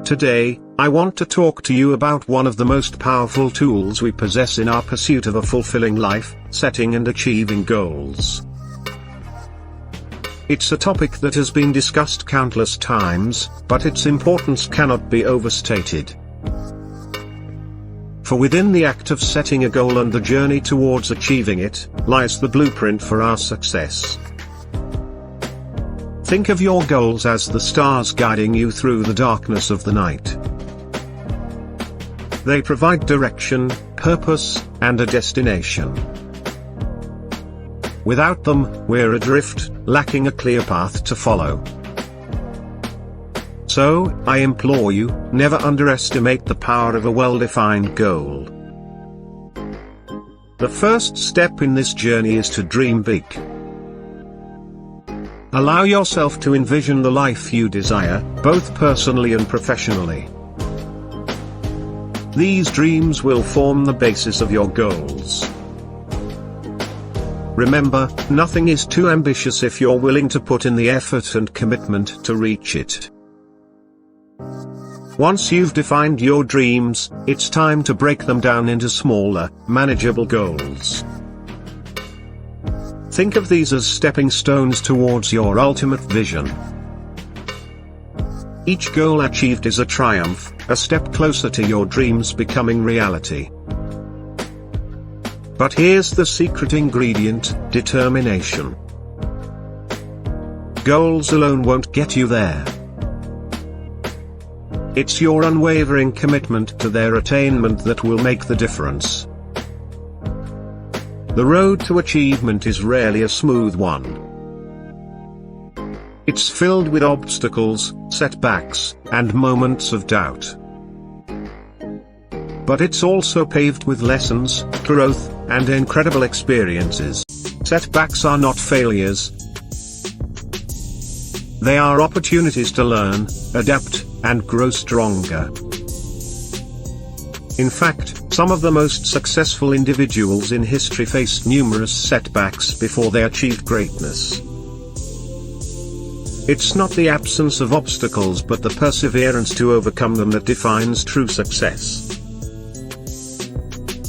Today, I want to talk to you about one of the most powerful tools we possess in our pursuit of a fulfilling life, setting and achieving goals. It's a topic that has been discussed countless times, but its importance cannot be overstated. For within the act of setting a goal and the journey towards achieving it, lies the blueprint for our success. Think of your goals as the stars guiding you through the darkness of the night. They provide direction, purpose, and a destination. Without them, we're adrift, lacking a clear path to follow. So, I implore you, never underestimate the power of a well-defined goal. The first step in this journey is to dream big. Allow yourself to envision the life you desire, both personally and professionally. These dreams will form the basis of your goals. Remember, nothing is too ambitious if you're willing to put in the effort and commitment to reach it. Once you've defined your dreams, it's time to break them down into smaller, manageable goals. Think of these as stepping stones towards your ultimate vision. Each goal achieved is a triumph, a step closer to your dreams becoming reality. But here's the secret ingredient: determination. Goals alone won't get you there. It's your unwavering commitment to their attainment that will make the difference. The road to achievement is rarely a smooth one. It's filled with obstacles, setbacks, and moments of doubt. But it's also paved with lessons, growth, and incredible experiences. Setbacks are not failures. They are opportunities to learn, adapt, and grow stronger. In fact, some of the most successful individuals in history faced numerous setbacks before they achieved greatness. It's not the absence of obstacles but the perseverance to overcome them that defines true success.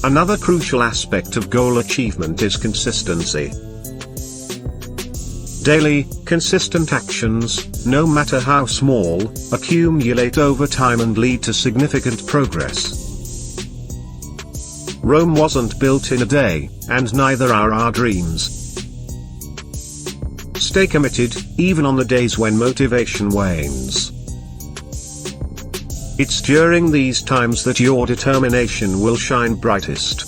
Another crucial aspect of goal achievement is consistency. Daily, consistent actions, no matter how small, accumulate over time and lead to significant progress. Rome wasn't built in a day, and neither are our dreams. Stay committed, even on the days when motivation wanes. It's during these times that your determination will shine brightest.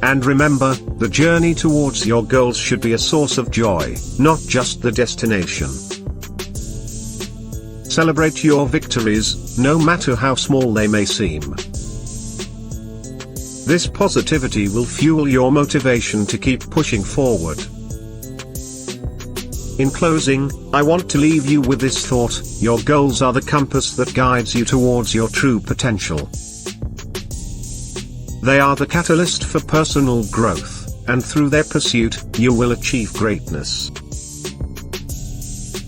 And remember, the journey towards your goals should be a source of joy, not just the destination. Celebrate your victories, no matter how small they may seem. This positivity will fuel your motivation to keep pushing forward. In closing, I want to leave you with this thought: your goals are the compass that guides you towards your true potential. They are the catalyst for personal growth, and through their pursuit, you will achieve greatness.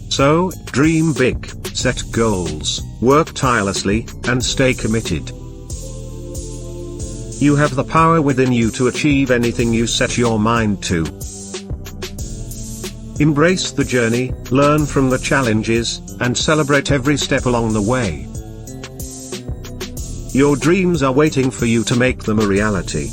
So, dream big, set goals, work tirelessly, and stay committed. You have the power within you to achieve anything you set your mind to. Embrace the journey, learn from the challenges, and celebrate every step along the way. Your dreams are waiting for you to make them a reality.